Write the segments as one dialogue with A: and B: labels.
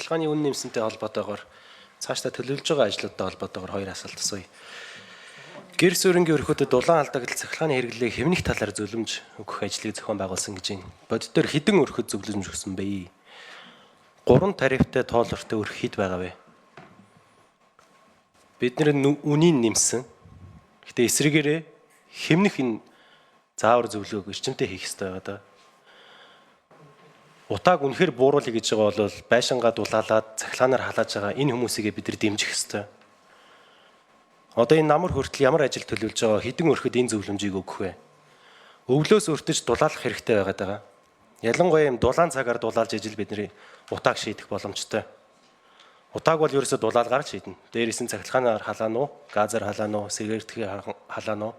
A: цахилгааны үн нэмсэнтэй холбоотойгоор цаашдаа төлөвлөж байгаа ажлуудтай холбоотойгоор хоёр асуулт асууя. Гэр суурингийн өрхөдөд улаан алдагдал цахилгааны хэрэглээг хэмнэх талаар зөвлөмж өгөх ажлыг зохион байгуулсан гэж байна. Бодит дээр хэдэн өрхөд зөвлөмж өгсөн бэ? 3 тарифтай тоолортой өрх хэд байгаа вэ? Бид үнийг нэмсэн. Гэтэ эсрэгээрээ хэмнэх энэ заавар зөвлөгөөг эрчимтэй хийх ёстой байгаа даа. Утааг үнэхээр бууруулъя гэж байгаа бол байшингаа дулаалаад цахилгаанаар халааж байгаа энэ хүмүүсийг бид нар дэмжих ёстой. Одоо энэ намар хүртэл ямар ажил төлөвлөж байгаа хэдэн өрхөд энэ зөвлөмжийг өгөх вэ? Өвлөөс өртөж дулаалах хэрэгтэй байгаад байгаа. Ялангуяа юм дулаан цагаар дулаалж ижил бидний утааг шийдэх боломжтой. Утааг бол ерөөсөө дулаалгаар шийднэ. Дээрээс нь цахилгаанаар халаана уу, газар халаана уу, сигаретээр халаана уу,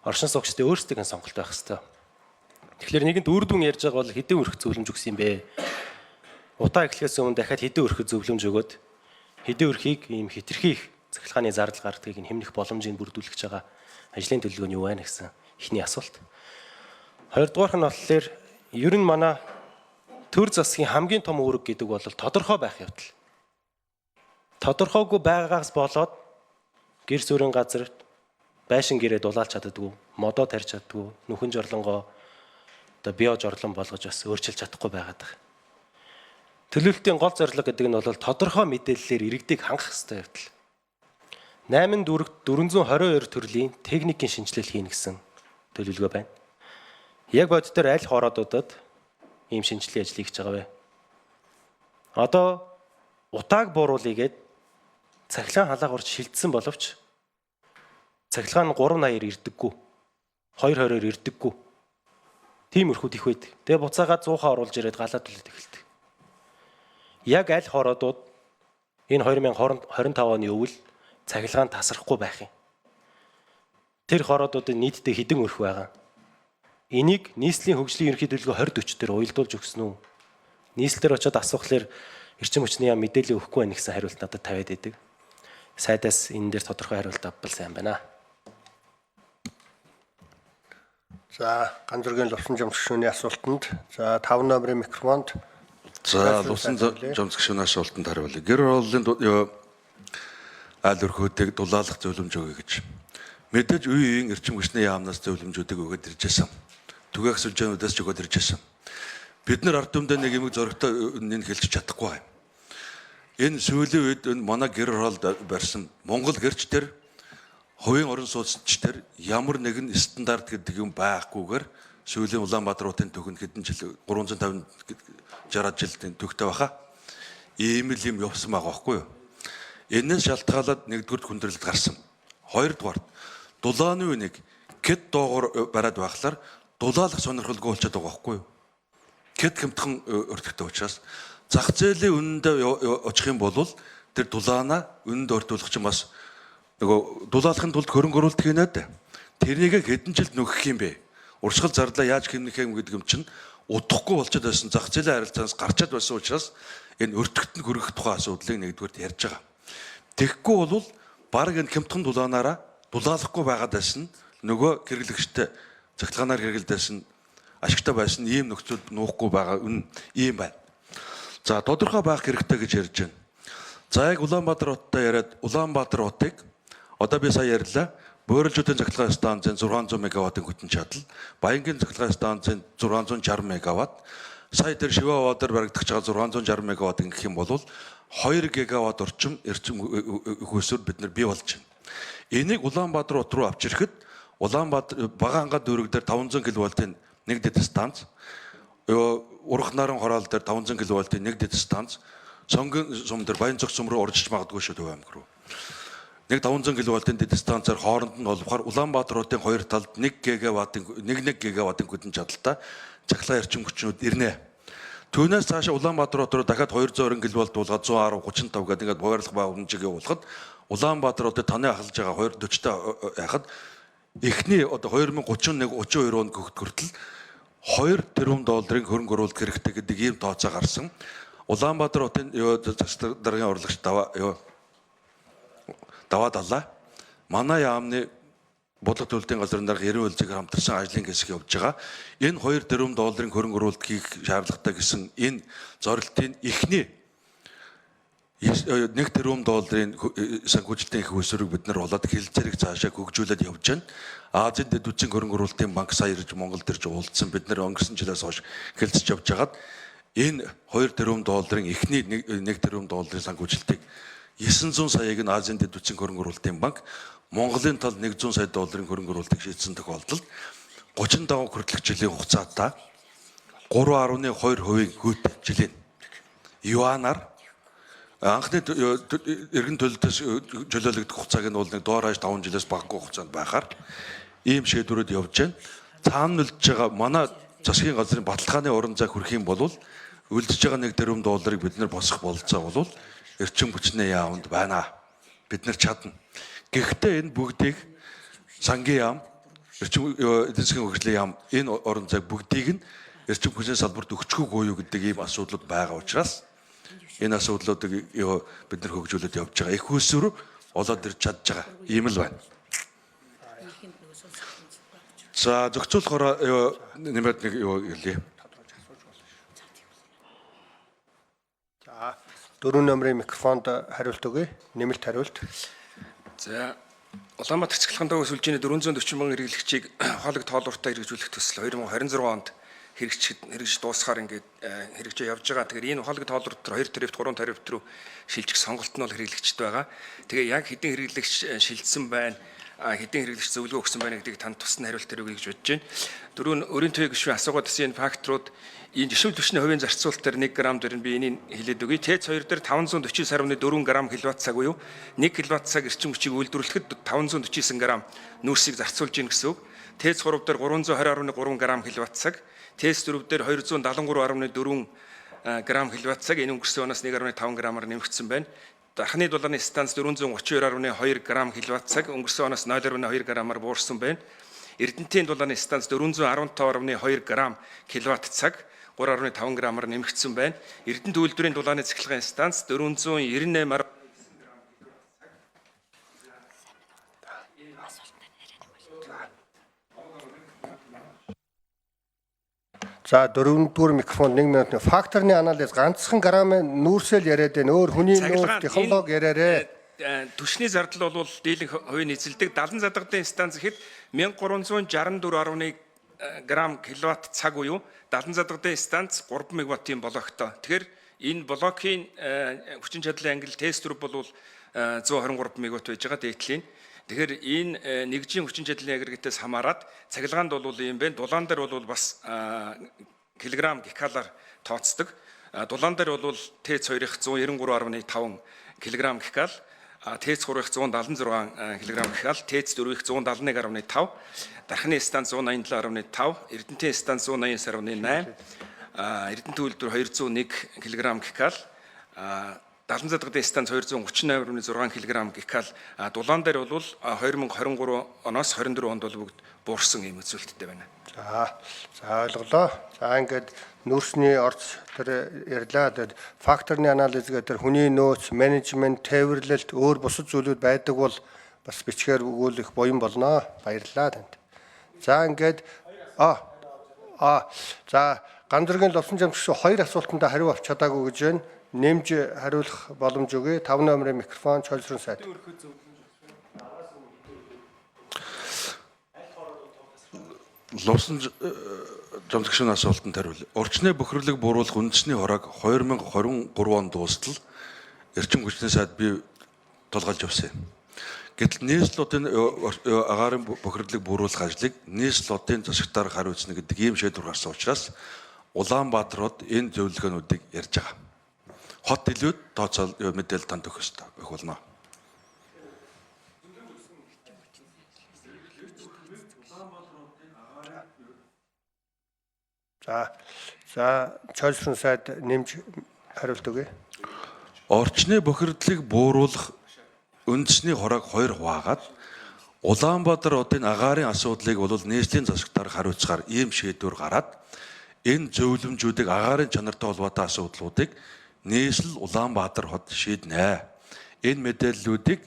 A: оршин суугчдын өөрсдийн сонголт байх ёстой. Тэгэхээр нэгэнд үр дүн ярьж байгаа бол хэдэн өрх зөвлөмж өгсөн юм бэ? Утаа эхлэхээс өмнө дахиад хэдэн өрхөд зөвлөмж өгөөд хэдэн өрхийг ийм хэтэрхий их цахилгааны зардал гардгийг нь хэмнэх боломжийг бүрдүүлж байгаа ажлын төлөвлөгөө нь юу байна гэсэн эхний асуулт. Хоёрдугаарх нь болохоор ер нь манай төр засгийн хамгийн том үүрэг гэдэг бол тодорхой байх явдал. Тодорхойгүй байгаагаас болоод гэр суурин газар байшин гэрээ дулаалж чаддаггүй, модоо тарьж чаддаггүй, нүхэн жорлонгоо одоо био жорлон болгож бас өөрчилж чадахгүй байгаад байгаа. Төлөвлөлтийн гол зорилго гэдэг нь бол тодорхой мэдээллээр иргэдийг хангах ёстой явдал. 8 дүрэгт 422 төрлийн техникийн шинжилэл хийнэ гэсэн төлөвлөгөө байна. Яг бодитоор аль хороодуудад ийм шинжилгээ ажил хийж байгаа вэ? Одоо утааг бууруулъя гэд цахилгаан халаагаарч шилжсэн боловч цахилгаан 380-аар ирдэггүй. 220-оор ирдэггүй. Тийм өрхүүд их байдаг. Тэгээ буцаагаад 100-аа оруулж ирээд галаад төлөд эхэлдэг. Яг аль хороодууд энэ 2025 оны өвөл цахилгаан тасрахгүй байх юм. Тэр хороодуудын нийтдээ хэдэн өрх байгаа? Энийг нийслэлийн хөгжлийн ерөнхий төлөвлөгөө 2040 дээр уялдуулж өгсөн үү? Нийслэлээр очиод асуухлаар эрчим хүчний яам мэдээлэл өгөхгүй байх гэсэн хариулт надад тавиад байдаг. Сайдаас энэ дээр тодорхой хариулт авбал сайн байна.
B: За, Ганжиргийн Лувсан Жомсгшүүний асуултанд за 5 номерын микрофонд
C: за Лувсан Жомсгшүүний асуултанд хариулъя. Гэр ороллын аль өрхөөдийг дулаалах зөвлөмж өгье гэж. Мэдээж үеийн эрчим хүчний яамнаас зөвлөмжүүдийг өгöd ирж байсан. Түгээх сүлжээнүүдээс ч өгöd ирж байсан. Бид нар ард түмдээ нэг юм зөрөгтэй энэ хэлж чадахгүй. Энэ сүүлийн үед манай гэр оролд барьсан Монгол гэрчдэр хувийн орон сууцчдэр ямар нэгэн стандарт гэдэг юм байхгүйгээр сүүлийн Улаанбаатар хотын төхөнд хэдэн жил 350 60 жилийн төгтөө баха. Ийм л юм явсан байгаа байхгүй юу? Энэс шалтгаалаад нэгдүгээр хүндрэлд гарсан. Хоёрдугаар дулааны үнийг гэд доогоор бариад байхлаар дулаалах сонирхолгүй болчиход байгаа байхгүй юу? Гэд хэмтхэн өртөгтэй учраас зах зээлийн үнэндээ очих юм бол тэр дулаанаа үнэнд ортуулах чинь бас нөгөө дулаалахын тулд хөрөнгө оруулалт хийнэ дээ. Тэрнийг хэдэн жилд нөгөх юм бэ? Урсгал зарлаа яаж хэмнэх юм гэдэг юм чинь удахгүй болчиход байсан зах зээлийн харилцаанаас гарчаад байсан учраас энэ өртөгтөнд хүрэх тухайн асуудлыг нэгдүгээрт ярьж байгаа. Тэгэхгүй бол баг энэ хэмтхэн дулаанаараа дулаалахгүй байгаад байсан нөгөө хэрэглэгчтэй цахилгаанаар хэрэгэлдсэн ашигтай байсан ийм нөхцөл нуухгүй байгаа ийм байна. За тодорхой байх хэрэгтэй гэж ярьж байна. За яг Улаанбаатар хоттой яриад Улаанбаатар хотыг одоо би сая ярьлаа. Бөөрөлжүүдийн цахилгаан станцын 600 мегаваттын хүчин чадал, Баянгийн цахилгаан станцын 660 мегаватт, сая тэр Шивэваадаар баригдах байгаа 660 мегаватт гэх юм бол 2 гигаватт орчим эрчим хөлсөөр бид нар бий болж байна. Энийг Улаанбаатар хот руу авч ирэхэд Улаанбаатар Багаанга дүүрэг дээр 500 кВт-ийн нэг дэд станц, Урах наран хороол дээр 500 кВт-ийн нэг дэд станц, Сонгийн сум дээр Баянцог сум руу орж магадгүй шүү Төв аймаг руу. Нэг 500 кВт-ийн дэд станцаар хооронд нь болохоор Улаанбаатар хотын хоёр талд 1 гигаваттын хүчин чадалтай цахилгаан эрчим хүчнүүд ирнэ. Түүнээс цаашаа Улаанбаатар хот руу дахиад 220 кВт дуулгаад 110 35 гэдэг ингээд буурлах байгууламжийг явуулахад Улаанбаатар хотод таны ахалж байгаа 240-тай яхад эхний одоо 2031 32 онд хүртэл 2 тэрбум долларын хөрөнгө оруулалт хэрэгтэй гэдэг ийм тооцоо гарсан. Улаанбаатар хотын засаг даргын урлагч даваа далаа. Манай яамны бодлого төлөлтийн газрын дарга 90 үлзэг хамтарсан ажлын хэсэг явж байгаа. Энэ 2 тэрбум долларын хөрөнгө оруулалт хийх шаардлагатай гэсэн энэ зорилтын эхний 1 тэрбум долларын санхүүжилтийн их өсвөрийг бид нар болоод хил зэрэг цаашаа хөгжүүлээд явж байна. Азийн дэд үтсийн хөрөнгө оруулалтын банк сая ирж Монголд ирж уулзсан. Бид нар өнгөрсөн жилээс хойш хэлцэж явж хагаад энэ 2 тэрбум долларын эхний 1 тэрбум долларын санхүүжилтийг 900 саяыг нь Азийн дэд үтсийн хөрөнгө оруулалтын банк Монголын тал 100 сая долларын хөрөнгө оруулалтыг шийдсэн тохиолдолд 35 хүртэлх жилийн хугацаатаа 3.2% гүйт жилийн юанаар анхны эргэн төлөлтөөс чөлөөлөгдөх хугацааг нь бол нэг доор хаяж 5 жилээс багагүй хугацаанд байхаар ийм шийдвэрүүд явж байна. Цаана үлдэж байгаа манай засгийн газрын баталгааны орон зай хүрэх юм бол үлдэж байгаа 1 тэрбум долларыг бид нар босгох бололцоо бол эрчим хүчний яамд байна. Бид нар чадна. Гэхдээ энэ бүгдийг сангийн яам, эрчим эдийн засгийн хөгжлийн яам энэ орон зай бүгдийг нь эрчим хүчний салбарт өгчихгүй юу гэдэг ийм асуудлууд байгаа учраас энэ асуудлуудыг бид нар хөгжүүлээд явж байгаа. Их усүр олоод ирж чадж байгаа. Ийм л байна. За зохицуулахаараа нэмээд нэг юу хэлье.
B: За 4 номерын микрофонд хариулт өгье. Нэмэлт хариулт.
D: За Улаанбаатар цэцгэлхэн дагуу сүлжээний 440 мянган хэрэглэгчийг хоолой тоолууртаа хэрэгжүүлэх төсөл 2026 онд хэрэгж дуусахаар ингээд хэрэгжиж явж байгаа. Тэгэхээр энэ хоолой тоолуурт 2 тарифт 3 тарифт руу шилжих сонголт нь бол хэрэглэгчд байгаа. Тэгээ яг хэдийн хэрэглэгч шилжсэн байна, хэдийн хэрэглэгч зөвлөгөө өгсөн байна гэдгийг танд тусна хариулт өгье гэж бодож байна. Дөрөв өрийн төвийн гишүүн асуугаад энэ факторууд энэ жишүүл түвшний хувийн зарцуулалт дээр 1 грамм дээр нь би энийг хэлээд өгье. ТЭЦ 2 дээр 549.4 грамм киловатт цаг буюу 1 киловатт цаг эрчим хүчийг үйлдвэрлэхэд 549 грамм нүүрсийг зарцуулж гин гэсэн үг. ТЭЦ 3 дээр 320.3 грамм киловатт цаг, ТЭЦ 4 дээр 273.4 грамм киловатт цаг энэ өнгөрсөн оноос 1.5 граммаар нэмэгдсэн байна. Дахны дулааны станц 432.2 грамм киловатт цаг өнгөрсөн оноос 0.2 граммаар буурсан байна. Эрдэнэтийн дулааны станц 415.2 грамм киловатт цаг 3.5 граммаар нэмэгдсэн байна. Эрдэнэт үйлдвэрийн дулааны цэцгэлгийн станц 498
B: За 4-р микрофонд 1 минут факторны анализ ганцхан грамм нүүрсэл яриад байна. Өөр хүний нүүрс технологи яриарэ.
D: түвшний зардал бол дийлэнх хувийн эзэлдэг 70 задгадын станц гэхэд 1364.1 грамм киловатт цаг буюу 70 задгадын станц 3 мегаваттын блоктой. Тэгэхээр энэ блокийн хүчин чадлын англи тест рүү бол 123 мегаватт байж байгаа дээдлийн. Тэгэхээр энэ нэгжийн хүчин чадлын агрегатээс хамаарат цахилгаанд бол юм байна. Дулаан дээр бол бас килограмм гекалаар тооцдог. Дулаан дээр бол ТЭЦ 2-ых 193.5 килограмм гекал, ТЭЦ 3-ых 176 килограмм гекал, ТЭЦ 4-их 171.5, дархны станц 187.5, Эрдэнэтийн станц 189.8, Эрдэнэт үйлдвэр 201 килограмм гекал, 70 задгадын станц 238.6 кг гекал, дулаан дээр бол 2023 оноос 24 онд бол бүгд буурсан юм үзүүлэлттэй байна.
B: За ойлголоо. За ингээд нүүрсний орц тэр ярьлаа. Тэгээд факторны анализ гэдэг хүний нөөц, менежмент, тээвэрлэлт, өөр бусад зүйлүүд байдаг бол бас бичгээр өгүүлэх буян болно. Баярлалаа танд. За ингээд за Ганзургийн лувсан жамсгч 2 асуултанд хариу авч чадаагүй гэж байна. Нэмж хариулах боломж өгье. 5 номерын микрофон Чолсрон сайд.
C: Лувсан жамсгчийн асуултанд хариулъя. Орчны бохирлыг бууруулах үндэсний хороог 2023 онд дуустал эрчим хүчний сайд бий тулгайлж явсан юм. Гэтэл нийслэлтийн агаарын бохирлыг бууруулах ажлыг нийслэлтийн засагтаар хариуцна гэдэг ийм шийдвэр гарсан учраас Улаанбаатарт энэ зөвлөгөөнүүдийг ярьж байгаа. Хот илүүд тооцоол мэдээлэл танд өгөх болно.
B: За Чолсрон сайд нэмж хариулт өгье.
C: Орчны бохирдлыг бууруулах үндэсний хороог 2 хуваагаад Улаанбаатар хотын агаарын асуудлыг бол нийслэлийн засагтаар хариуцахаар ийм шийдвэр гараад энэ зөвлөмжүүдийг агаарын чанартай холбоотой асуудлуудыг нийслэл Улаанбаатар хот шийднэ. Энэ мэдээллүүдийг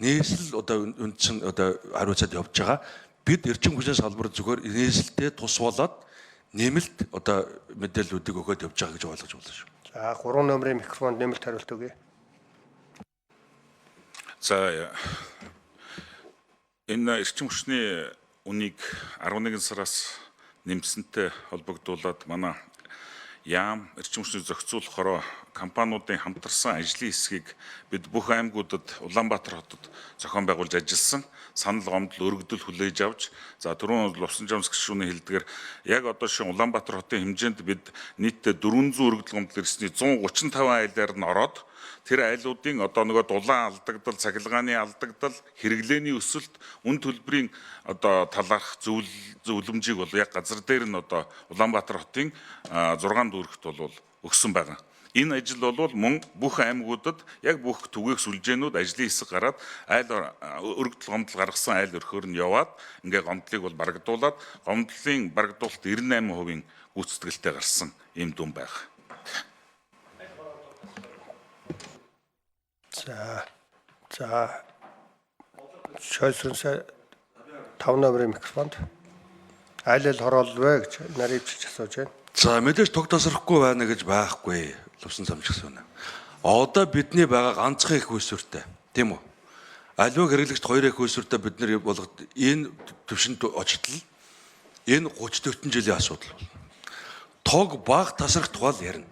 C: нийслэл үндсэн хариуцаад явж байгаа. Бид эрчим хүчний салбар зүгээр нийслэлтэй тус болоод нэмэлт мэдээллүүдийг өгөөд явж байгаа гэж ойлгож байна шүү.
B: За 3 номерын микрофонд нэмэлт хариулт өгье.
E: За энэ эрчим хүчний үнийг 11 сараас нэмсэнтэй холбогдуулаад манай яам эрчим хүчний зохицуулахороо компаниудын хамтарсан ажлын хэсгийг бид бүх аймагуудад Улаанбаатар хотод зохион байгуулж ажилласан. Санал гомдол өргөдөл хүлээж авч за түрүүн Лувсан Жамск гишүүний хэлдгээр яг одоо шин Улаанбаатар хотын хэмжээнд бид нийтдээ 400 өргөдөл гомдол ирсний 135 айлаар нь ороод тэр айлуудын одоо нөгөө дулаан алдагдал, цахилгааны алдагдал, хэрэглээний өсөлт, үн төлбөрийн одоо талаарх зөвлөмжийг бол яг газар дээр нь одоо Улаанбаатар хотын 6 дүүрэгт бол өгсөн байгаа. Энэ ажил бол мөн бүх аймагуудад яг бүх түгээх сүлжээнүүд ажлын хэсэг гараад айл өргөдөл гомдол гаргасан айл өрхөөр нь яваад ингээ гомдлыг бол барагдуулаад гомдлын барагдуулалт 98% гүйцэтгэлтэй гарсан юм дүн байна.
B: За шойсрынсаа 5 номерын микрофонд айл хороолвэ гэж нарийн бичиж асууж байна.
C: За мэдээж тог тасрахгүй байна гэж байхгүй Лувсан Жамск. Одоо бидний байгаа ганцхан их хүйсвэртэй тийм үү? Аливаа хэрэглэгчд 2 их хүйсвэртэй бид нар болгоод энэ төвшөнд очтол энэ 30-40 жилийн асуудал бол. Тог баг тасрах тухай ярина.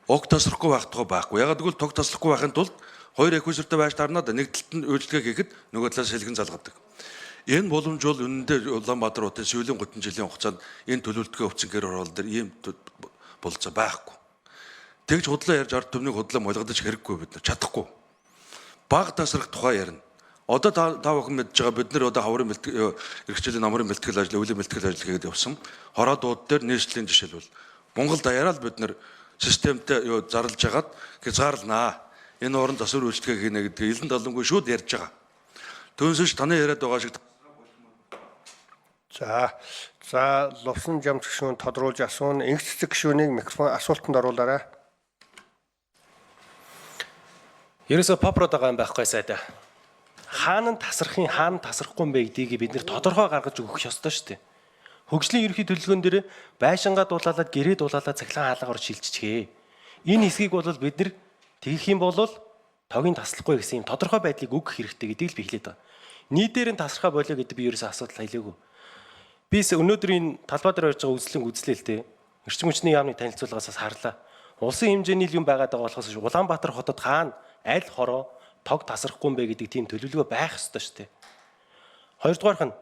C: Уг тасрахгүй байх тухай байхгүй. Ягаад гэвэл тог тасрахгүй байхын тулд 2 их хүйсвэртэй байж таарнаад нэг талд нь үйлчлэгээ хийхэд нөгөө талаас шилгэн залгадаг. Энэ боломж бол үнэндээ Улаанбаатар хотын сүүлийн 30 жилийн хугацаанд энэ төлөвлөлтөө өвчин гэр орол дээр ийм болцоо байхгүй. Тэгж худлаа ярьж ард түмнийг худлаа молгодож хэрэггүй бид нар чадахгүй. Баг тасрах тухай ярина. Одоо та бүхэн мэдж байгаа бид нар одоо хаврын эрхчлэлийн намрын бэлтгэл ажил, өвлийн бэлтгэл ажил хийгээд явсан. Хороодууд дээр нийслэлийн жишээлбэл Монголд даяараа л бид нар системтэй зарлж хагаад хязгаарлнаа. Энэ орон засвар үйлчлэгээ хийнэ гэдгийг илэн далангүй шууд ярьж байгаа. Түүнсэж таны яриад байгаа шиг.
B: За Лувсан Жамск гишүүн тодруулж асуун. Инх цэцэг гишүүнийг микрофон асуултанд оруулаарай.
A: Ерөөсө попрод байгаа юм байхгүй сайдаа. Хаана тасрахын хаана тасрахгүй юм бэ гэдгийг бид нэр тодорхой гаргаж өгөх ёстой шүү дээ. Хөгжлийн ерөнхий төлөвлөгөөн дээр байшингаа дуулаалаад гэрээ дуулаалаад цахилгаан хаалгаар шилжчихээ. Энэ хэсгийг бол бид нэр тэгэх юм бол тогийн таслахгүй гэсэн юм тодорхой байдлыг өгөх хэрэгтэй гэдгийг л би хэлээд байгаа. Нийтээр нь тасрахаа болоо гэдэг би ерөөсөө асуудал хэлээгүй. Бис өнөөдрийн талбай дээр явж байгаа үзлэн үзлээ л дээ. Эрчим хүчний яамны танилцуулгаас харлаа. Улсын хэмжээний юм байгаад байгаа болохоос Улаанбаатар хотод хаана аль хороо тог тасрахгүй юм бэ гэдэг тийм төлөвлөгөө байх ёстой шүү дээ. Хоёрдугаарх нь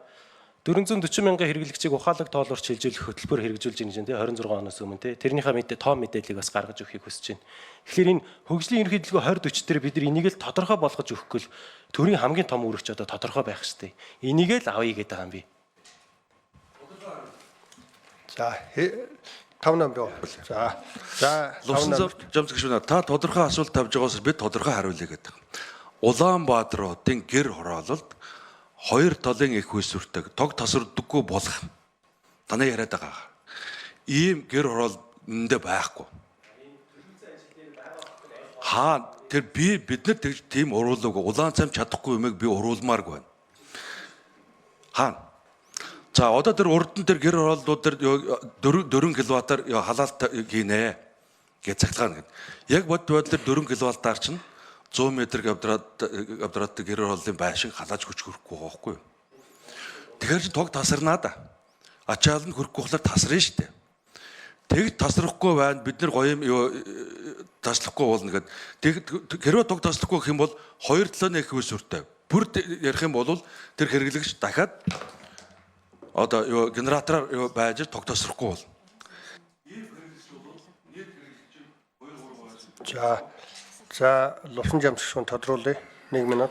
A: 440 мянган хэрэглэгчийг ухаалаг тоолорч шилжүүлэх хөтөлбөр хэрэгжүүлж байгаа юм тийм 26 оноос өмнө тийм тэрнийхээ том мэдээллийг бас гаргаж өгөхийг хүсэж байна. Тэгэхээр энэ хөгжлийн ерөнхий төлөвлөгөө 2040 дээр бид нар энийг л тодорхой болгож өгөхгүй л төрийн хамгийн том үүрэгч одоо тодорхой байх шүү дээ. Энийг л авъя гэдэг байгаа юм би.
B: За 5 номер. За
C: Лувсан Жамск гишүүн та тодорхой асуулт тавьж байгаас бид тодорхой хариулъя гэдэг. Улаанбаатар хотын гэр хороололд 2 талын их хүйсвэртэй тог тасрдаггүй болох таны яриад байгаа. Ийм гэр хороол эндээ байхгүй. Тэр бид нар тийм уруулаг улаан цам чадахгүй юмыг би уруулмааргүй байна. За одоо тэр урд нь тэр гэр хорооллууд тэр 4 кВт-аар халаалт хийнэ гэж цахилгаана гэдэг. Яг бод байдлаар 4 кВт-аар чинь 100 м квадрат гэр хорооллын байшин халааж хүч хөрөхгүй байгаа байхгүй юу? Тэгэхээр чи тог тасарнаа да. Ачаал нь хөрөхгүй болохоор тасрна шүү дээ. Тэгж тасрахгүй байна. Бид нар гоё юм таслахгүй болно гэд. Хэрвээ тог таслахгүй гэх юм бол 2 талын их хүйсвэртэй. Бүр ярих юм бол тэр хэрэглэгч дахиад одоо генератороор байж тог тасрахгүй бол.
B: За Лувсан Жамск гишүүн тодруулъя. 1 минут.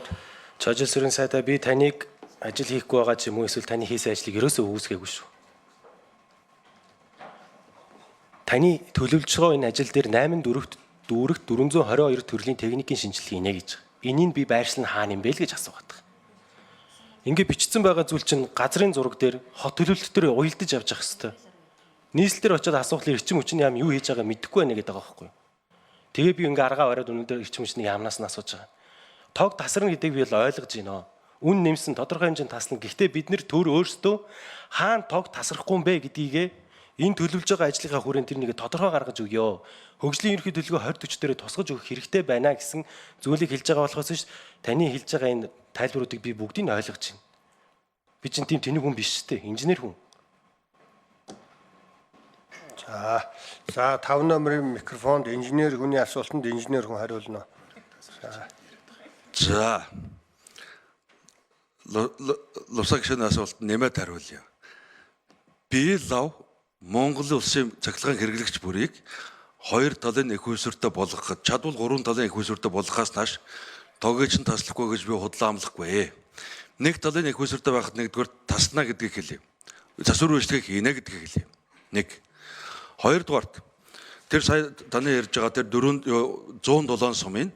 A: Чожил сүрэн сайдаа би таныг ажил хийхгүй байгаа ч юм уу эсвэл таны хийсэн ажлыг ерөөсөө үүсгээгүй шүү. Таны төлөвлөж байгаа энэ ажил дээр 8 дүүрэгт 422 төрлийн техникийн шинжилгээ хийнэ гэж. Энийг би байршил нь хаана юм бэ л гэж асуугаад байгаа. Ингээ бичсэн байгаа зүйл чинь газрын зураг дээр хот төлөвлөлт дээр уялдаж явж явах хэвээр. Нийслэл дээр очиод асуухлаар эрчим хүчний яам юу хийж байгаа мэдэхгүй байна гэдэг байгаа байхгүй юу? Тэгээ би ингээ аргаа бариад өнөөдөр эрчим хүчний яамнаас нь асууж байгаа. Тог тасарна гэдгийг би л ойлгож байна. Үн нэмсэн тодорхой хэмжээнд таслана. Гэхдээ бид нэр төр өөрсдөө хаана тог тасрахгүй юм бэ гэдгийг энэ төлөвлөж байгаа ажлынхаа хүрээнд тэр нэгэ тодорхой гаргаж өгөө. хөгжлийн ерөнхий төлөвлөгөө 2040 дээр тусгаж өгөх хэрэгтэй байна гэсэн зүйлийг хэлж байгаа болохоос ш таны хэлж байгаа энэ тайлбаруудыг би бүгдийг нь ойлгож байна. Би чинь тийм тэнэг хүн биш шүү дээ. Инженер хүн.
B: За 5 номерын микрофонд инженер хүний асуултанд инженер хүн хариулна.
C: За. Лусаг шин асуулт нэмээд хариулъя. Би лав Монголын улсын цахилгаан хэрэглэгч бүрийг 2 талын их үүсвэртэй болгоход чадвал 3 талын их үүсвэртэй болгохоос нааш тоогч нь таслахгүй гэж би худлаа амлахгүй. Нэг талын их үүсвэртэй байхад нэгдүгээр таснаа гэдгийг хэлье. Засвар үйлчлэгийг хийнэ гэдгийг хэлье. Нэг. Хоёрдугаарт тэр сая таны ярьж байгаа тэр 107 сумын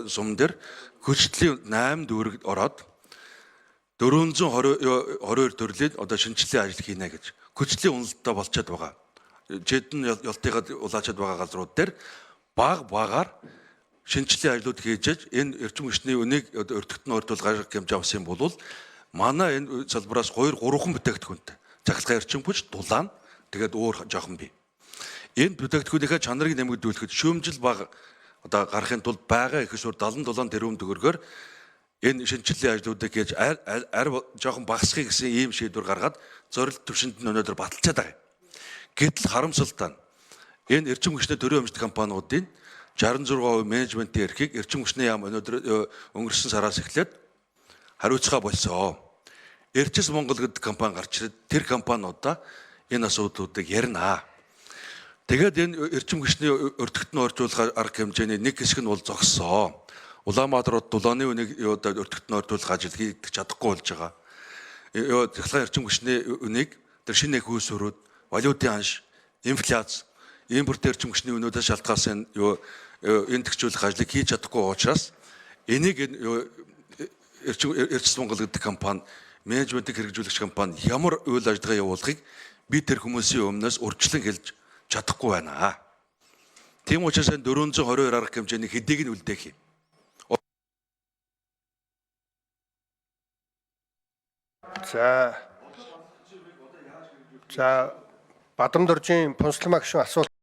C: сум дээр хүчлийн 8 дүүрэг ороод 422 төрлийн одоо шинжилгээ ажил хийнэ гэж хүчлийн уналттай болчиход байгаа. Жидэн ёлтыгад улаачаад байгаа газрууд дээр багаар шинжилгээ ажлууд хийж энэ эрчим хүчний үнийг өртөгтөн ойртуулах хэмжээ авсан бол манай энэ салбараас 2-3 бүтээгдэхүүнтэй цахилгаан эрчим хүч дулаан тэгээд өөр жоохон бий. Энэ бүтээгдэхүүнийхээ чанарыг нэмэгдүүлэхэд шүүмжил баг одоо гарахын тулд байгаа их усур 77 тэрбум төгрөгөөр энэ шинжилгээ ажлуудыг хийж жоохон багасхийг гэсэн ийм шийдвэр гаргаад зорилт төвшөнд нь өнөөдөр баталчаад байгаа. Гэтэл харамсалтай нь энэ эрчим хүчний төрийн өмчт компаниудын 66% менежментийн эрхийг эрчим хүчний яам өнөөдөр өнгөрсөн сараас эхлээд хариуцгаа болсон. Эрчис Монгол гэдэг компани гарч ирээд тэр компаниудаа энэ асуудлуудыг ярина. Тэгээд энэ эрчим хүчний өртөгтөн оржуулах арга хэмжээний нэг хэсэг нь бол зогссоо. Улаанбаатар дулааны үнийг өртөгтөн оржуулах ажил хийгдэж чадахгүй болж байгаа. Цахилгаан эрчим хүчний үнийг тэр шинэ их үүсвэрүүд, валютын анш, инфляц, импорт эрчим хүчний үнүүдээс шалтгаалсан энэ төгсгөлөх ажлыг хийж чадахгүй учраас энийг Эрчис Монгол гэдэг компани менежментийг хэрэгжүүлэгч компани ямар үйл ажиллагаа явуулахыг би тэр хүмүүсийн өмнөөс урьдчилан хэлж чадахгүй байна. Тийм учраас 422 арга хэмжээний хэдийг нь үлдээх юм.
B: За Бадамдоржийн Пунсламаг шүү асуулт